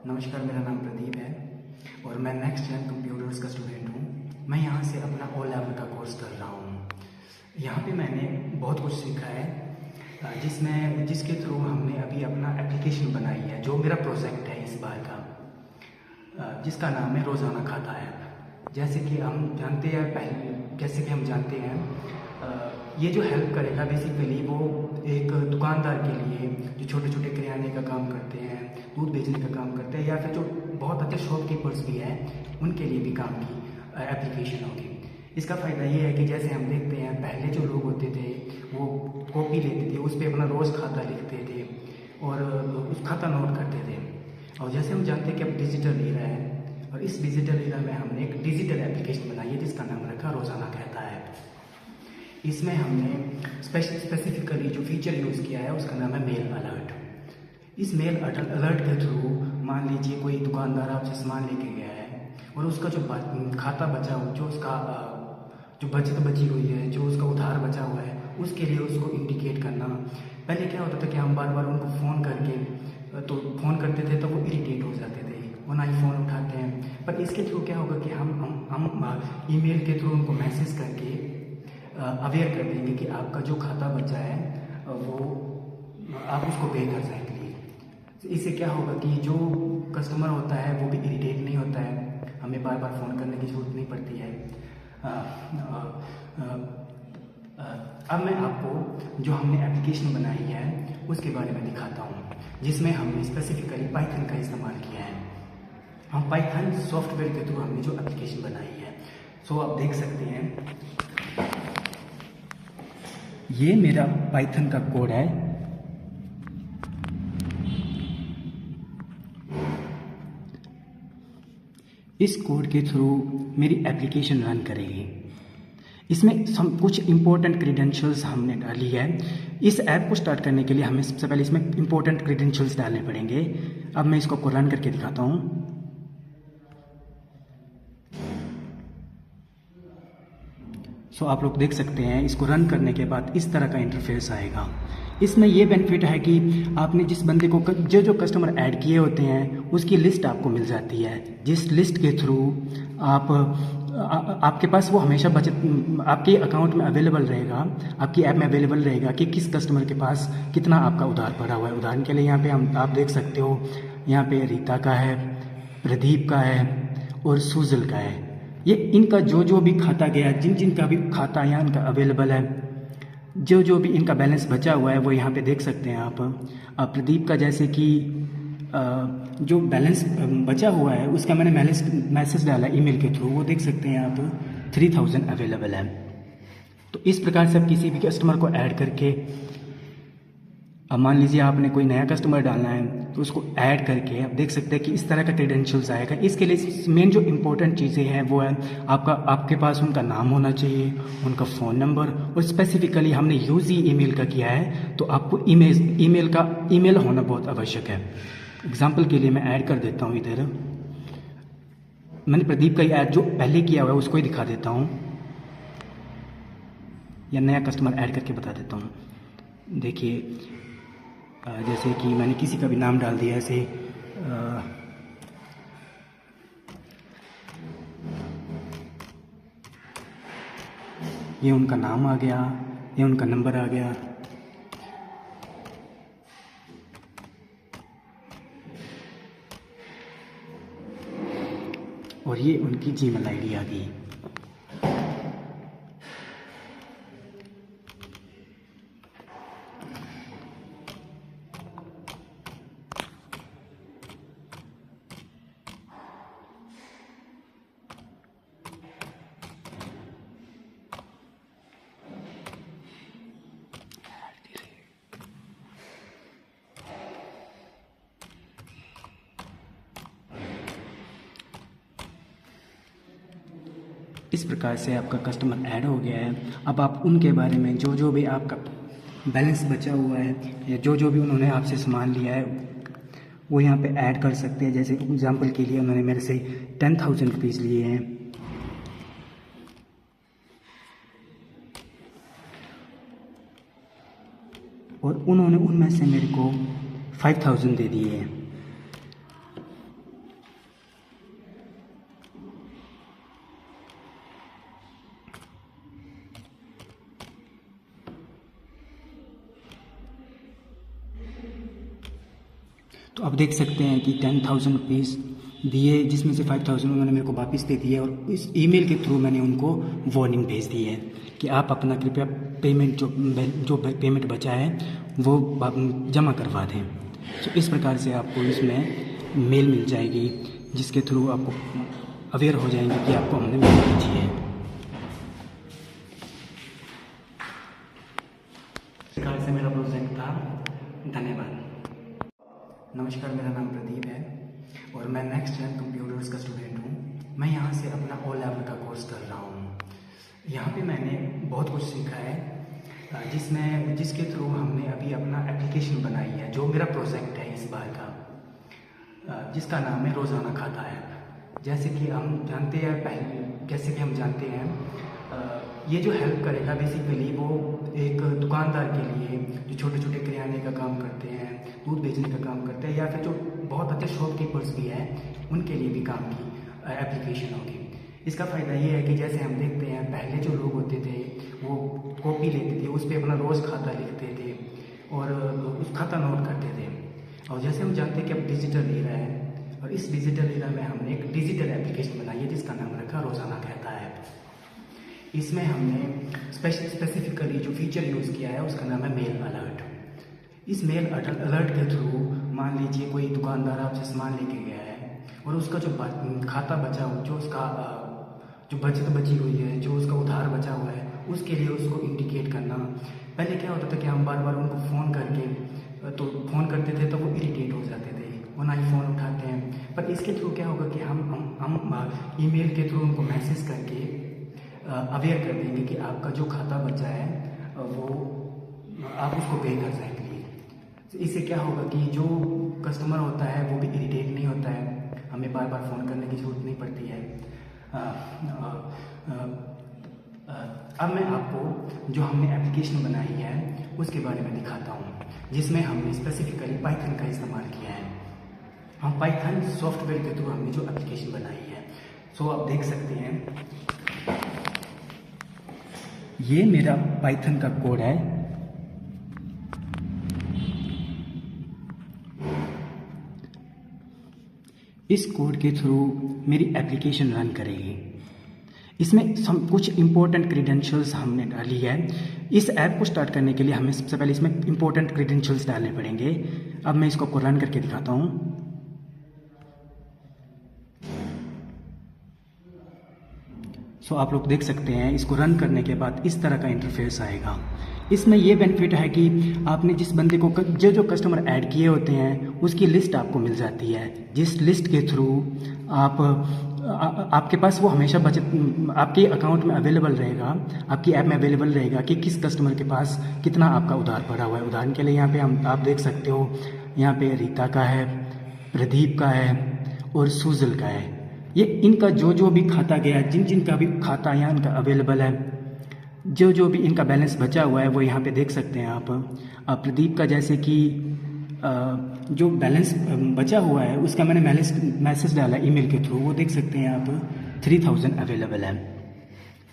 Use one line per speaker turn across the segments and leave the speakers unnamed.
नमस्कार, मेरा नाम प्रदीप है और मैं नेक्स्ट जेन कंप्यूटर्स का स्टूडेंट हूँ। मैं यहाँ से अपना ओ लेवल का कोर्स कर रहा हूँ। यहाँ पे मैंने बहुत कुछ सीखा है जिसके थ्रू हमने अभी अपना एप्लीकेशन बनाई है, जो मेरा प्रोजेक्ट है इस बार का, जिसका नाम है रोज़ाना खाता ऐप। जैसे कि हम जानते हैं ये जो हेल्प करेगा बेसिकली वो एक दुकानदार के लिए जो छोटे छोटे किराने का काम करते हैं, दूध बेचने का काम करते हैं, या फिर जो बहुत अच्छे शॉपकीपर्स भी हैं उनके लिए भी काम की एप्लीकेशन होगी। इसका फ़ायदा ये है कि जैसे हम देखते हैं पहले जो लोग होते थे वो कॉपी लेते थे, उस पर अपना रोज़ खाता लिखते थे और उस खाता नोट करते थे। और जैसे हम जानते हैं कि अब डिजिटल ईरा है और इस डिजिटल ईरा में हमने एक डिजिटल एप्लीकेशन बनाई है जिसका नाम रखा रोज़ाना खाता है। इसमें हमने स्पेसिफिकली जो फीचर यूज़ किया है उसका नाम है मेल अलर्ट। इस मेल अलर्ट के थ्रू मान लीजिए कोई दुकानदार आपसे सामान लेके गया है और उसका जो खाता बचा हो, जो उसका जो बचत बची हुई है, जो उसका उधार बचा हुआ है, उसके लिए उसको इंडिकेट करना। पहले क्या होता था कि हम बार बार उनको फ़ोन करते थे तो वो इरिटेट हो जाते थे, वो ना ही फ़ोन उठाते हैं। पर इसके थ्रू क्या होगा कि हम ईमेल के थ्रू उनको मैसेज करके अवेयर कर देंगे कि आपका जो खाता बचा है वो आप उसको पे कर सकेंगे। तो इससे क्या होगा कि जो कस्टमर होता है वो भी इरिटेट नहीं होता है, हमें बार बार फ़ोन करने की ज़रूरत नहीं पड़ती है। अब मैं आपको जो हमने एप्लीकेशन बनाई है उसके बारे में दिखाता हूँ, जिसमें हमने स्पेसिफिकली पाइथन का इस्तेमाल किया है। हम पाइथन सॉफ्टवेयर के थ्रू हमने जो एप्लीकेशन बनाई है, सो आप देख सकते हैं ये मेरा पाइथन का कोड है। इस कोड के थ्रू मेरी एप्लीकेशन रन करेगी। इसमें कुछ इंपॉर्टेंट क्रीडेंशियल्स हमने डाली है। इस ऐप को स्टार्ट करने के लिए हमें सबसे पहले इसमें इंपॉर्टेंट क्रीडेंशियल्स डालने पड़ेंगे। अब मैं इसको रन करके दिखाता हूँ। सो आप लोग देख सकते हैं इसको रन करने के बाद इस तरह का इंटरफेस आएगा। इसमें ये बेनिफिट है कि आपने जिस बंदे को जो कस्टमर ऐड किए होते हैं उसकी लिस्ट आपको मिल जाती है, जिस लिस्ट के थ्रू आपके पास वो हमेशा बचत आपके अकाउंट में अवेलेबल रहेगा, आपकी ऐप में अवेलेबल रहेगा कि किस कस्टमर के पास कितना आपका उधार पड़ा हुआ है। उदाहरण के लिए यहाँ पे आप देख सकते हो, यहाँ पे रीता का है, प्रदीप का है और सुजल का है। ये इनका जो भी खाता गया, जिन का भी खाता यहाँ इनका अवेलेबल है, जो भी इनका बैलेंस बचा हुआ है वो यहाँ पे देख सकते हैं आप। प्रदीप का जैसे कि जो बैलेंस बचा हुआ है उसका मैंने मैसेज डाला ईमेल के थ्रू, वो देख सकते हैं आप 3000 अवेलेबल है। तो इस प्रकार से आप किसी भी कस्टमर को ऐड करके, अब मान लीजिए आपने कोई नया कस्टमर डालना है तो उसको ऐड करके आप देख सकते हैं कि इस तरह का क्रेडेंशियल्स आएगा। इसके लिए मेन जो इंपॉर्टेंट चीज़ें हैं वो है आपके पास उनका नाम होना चाहिए, उनका फ़ोन नंबर, और स्पेसिफिकली हमने यूज़ ही ईमेल का किया है तो आपको ईमेल होना बहुत आवश्यक है। एग्जाम्पल के लिए मैं ऐड कर देता हूँ, इधर मैंने प्रदीप का ही ऐड जो पहले किया हुआ है उसको ही दिखा देता हूँ, या नया कस्टमर ऐड करके बता देता हूँ। देखिए जैसे कि मैंने किसी का भी नाम डाल दिया, ऐसे ये उनका नाम आ गया, ये उनका नंबर आ गया, और ये उनकी जीमेल आईडी आ गई। इस प्रकार से आपका कस्टमर ऐड हो गया है। अब आप उनके बारे में जो भी आपका बैलेंस बचा हुआ है या जो भी उन्होंने आपसे सामान लिया है वो यहाँ पे ऐड कर सकते हैं। जैसे एग्जांपल के लिए उन्होंने मेरे से 10,000 रुपीज़ लिए हैं और उन्होंने उनमें से मेरे को 5,000 दे दिए हैं। तो आप देख सकते हैं कि 10,000 रुपीज़ दिए, जिसमें से 5,000 उन्होंने मेरे को वापस दे दिए और इस ईमेल के थ्रू मैंने उनको वार्निंग भेज दी है कि आप अपना कृपया पेमेंट जो पेमेंट बचा है वो जमा करवा दें। तो इस प्रकार से आपको इसमें मेल मिल जाएगी, जिसके थ्रू आपको अवेयर हो जाएंगे कि आपको हमने मेल भेजी है। इस प्रकार से मेरा प्रोजेक्ट था। धन्यवाद। नमस्कार, मेरा नाम प्रदीप है और मैं नेक्स्ट जेन कंप्यूटर्स का स्टूडेंट हूँ। मैं यहाँ से अपना ओ लेवल का कोर्स कर रहा हूँ। यहाँ पे मैंने बहुत कुछ सीखा है, जिसके थ्रू हमने अभी अपना एप्लीकेशन बनाई है, जो मेरा प्रोजेक्ट है इस बार का, जिसका नाम है रोज़ाना खाता ऐप। जैसे कि हम जानते हैं ये जो हेल्प करेगा बेसिकली वो एक दुकानदार के लिए, जो छोटे छोटे किराने का काम करते हैं, दूध बेचने का काम करते हैं, या फिर जो बहुत अच्छे शॉपकीपर्स भी हैं, उनके लिए भी काम की एप्लीकेशन होगी। इसका फ़ायदा ये है कि जैसे हम देखते हैं पहले जो लोग होते थे वो कॉपी लेते थे, उस पर अपना रोज़ खाता लिखते थे और उस खाता नोट करते थे। और जैसे हम जानते हैं कि अब डिजिटल एरा है, और इस डिजिटल एरा में हमने एक डिजिटल एप्लीकेशन बनाई है जिसका नाम रखा रोज़ाना खाता है। इसमें हमने स्पेसिफिकली जो फीचर यूज़ किया है उसका नाम है मेल अलर्ट। इस मेल अलर्ट के थ्रू मान लीजिए कोई दुकानदार आपसे सामान लेके गया है और उसका जो खाता बचा हो, जो उसका जो बचत बची हुई है, जो उसका उधार बचा हुआ है, उसके लिए उसको इंडिकेट करना। पहले क्या होता था कि हम बार बार उनको फ़ोन करते थे तो वो इरिटेट हो जाते थे, वो ना ही फ़ोन उठाते हैं। पर इसके थ्रू क्या होगा कि हम ईमेल के थ्रू उनको मैसेज करके अवेयर कर देंगे कि आपका जो खाता बचा है वो आप उसको पे कर सकते हैं। तो इससे क्या होगा कि जो कस्टमर होता है वो भी इरिटेट नहीं होता है, हमें बार बार फ़ोन करने की ज़रूरत नहीं पड़ती है। अब मैं आपको जो हमने एप्लीकेशन बनाई है उसके बारे में दिखाता हूँ, जिसमें हमने स्पेसिफिकली पाइथन का इस्तेमाल किया है। हम पाइथन सॉफ्टवेयर के थ्रू हमने जो एप्लीकेशन बनाई है, सो आप देख सकते हैं ये मेरा पाइथन का कोड है। इस कोड के थ्रू मेरी एप्लीकेशन रन करेगी। इसमें कुछ इंपॉर्टेंट क्रीडेंशियल्स हमने डाली है। इस ऐप को स्टार्ट करने के लिए हमें सबसे पहले इसमें इंपॉर्टेंट क्रीडेंशियल्स डालने पड़ेंगे। अब मैं इसको रन करके दिखाता हूँ। सो आप लोग देख सकते हैं इसको रन करने के बाद इस तरह का इंटरफेस आएगा। इसमें ये बेनिफिट है कि आपने जिस बंदे को जो कस्टमर ऐड किए होते हैं उसकी लिस्ट आपको मिल जाती है, जिस लिस्ट के थ्रू आपके पास वो हमेशा बचत आपके अकाउंट में अवेलेबल रहेगा, आपकी ऐप में अवेलेबल रहेगा कि किस कस्टमर के पास कितना आपका उधार पड़ा हुआ है। उदाहरण के लिए यहाँ पे आप देख सकते हो, यहाँ पे रीता का है, प्रदीप का है और सुजल का है। ये इनका जो भी खाता गया, जिन का भी खाता यहाँ इनका अवेलेबल है, जो भी इनका बैलेंस बचा हुआ है वो यहाँ पे देख सकते हैं आप। प्रदीप का जैसे कि जो बैलेंस बचा हुआ है उसका मैंने मैसेज डाला ईमेल के थ्रू, वो देख सकते हैं आप 3,000 अवेलेबल है।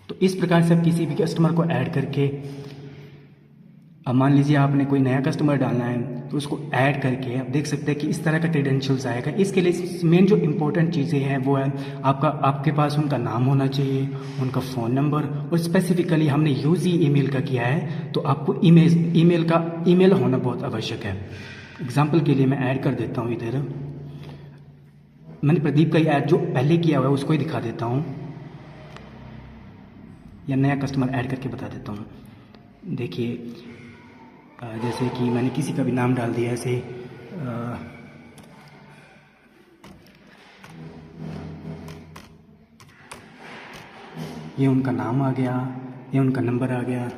तो इस प्रकार से आप किसी भी कस्टमर को ऐड करके, अब मान लीजिए आपने कोई नया कस्टमर डालना है तो उसको ऐड करके आप देख सकते हैं कि इस तरह का क्रेडेंशियल्स आएगा। इसके लिए मेन जो इंपॉर्टेंट चीज़ें हैं वो है आपके पास उनका नाम होना चाहिए, उनका फ़ोन नंबर, और स्पेसिफिकली हमने यूज़ ही ईमेल का किया है तो आपको ईमेल होना बहुत आवश्यक है। एग्जाम्पल के लिए मैं ऐड कर देता हूँ, इधर मैंने प्रदीप का ही ऐड जो पहले किया हुआ है उसको ही दिखा देता हूँ, या नया कस्टमर ऐड करके बता देता हूँ। देखिए जैसे कि मैंने किसी का भी नाम डाल दिया ऐसे, ये उनका नाम आ गया, ये उनका नंबर आ गया,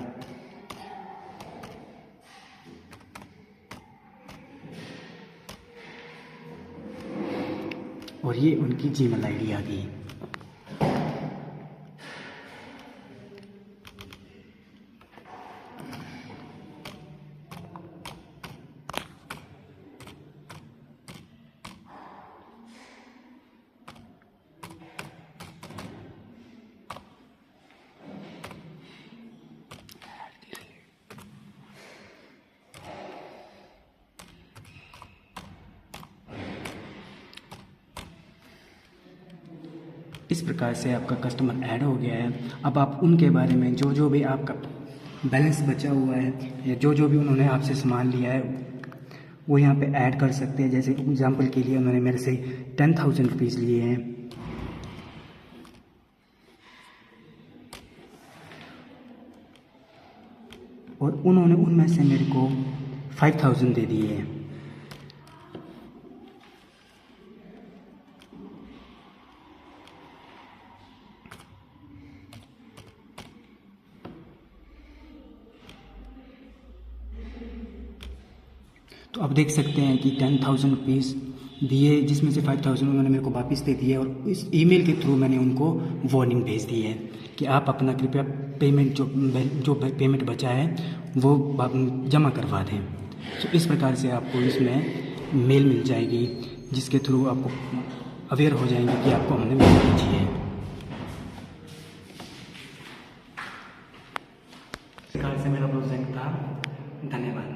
और ये उनकी जीमेल आईडी आ गई। इस प्रकार से आपका कस्टमर ऐड हो गया है। अब आप उनके बारे में जो भी आपका बैलेंस बचा हुआ है या जो भी उन्होंने आपसे सामान लिया है वो यहाँ पे ऐड कर सकते हैं। जैसे एग्जांपल के लिए उन्होंने मेरे से 10,000 रुपीज़ लिए हैं और उन्होंने उनमें से मेरे को 5,000 दे दिए हैं। तो आप देख सकते हैं कि 10,000 रुपीज़ दिए, जिसमें से 5,000 उन्होंने मेरे को वापस दे दिए और इस ईमेल के थ्रू मैंने उनको वार्निंग भेज दी है कि आप अपना कृपया पेमेंट जो पेमेंट बचा है वो जमा करवा दें। तो इस प्रकार से आपको इसमें मेल मिल जाएगी जिसके थ्रू आपको अवेयर हो जाएंगे कि आपको हमने मेल भेजी है। इस प्रकार से मेरा प्रोजेक्ट था। धन्यवाद।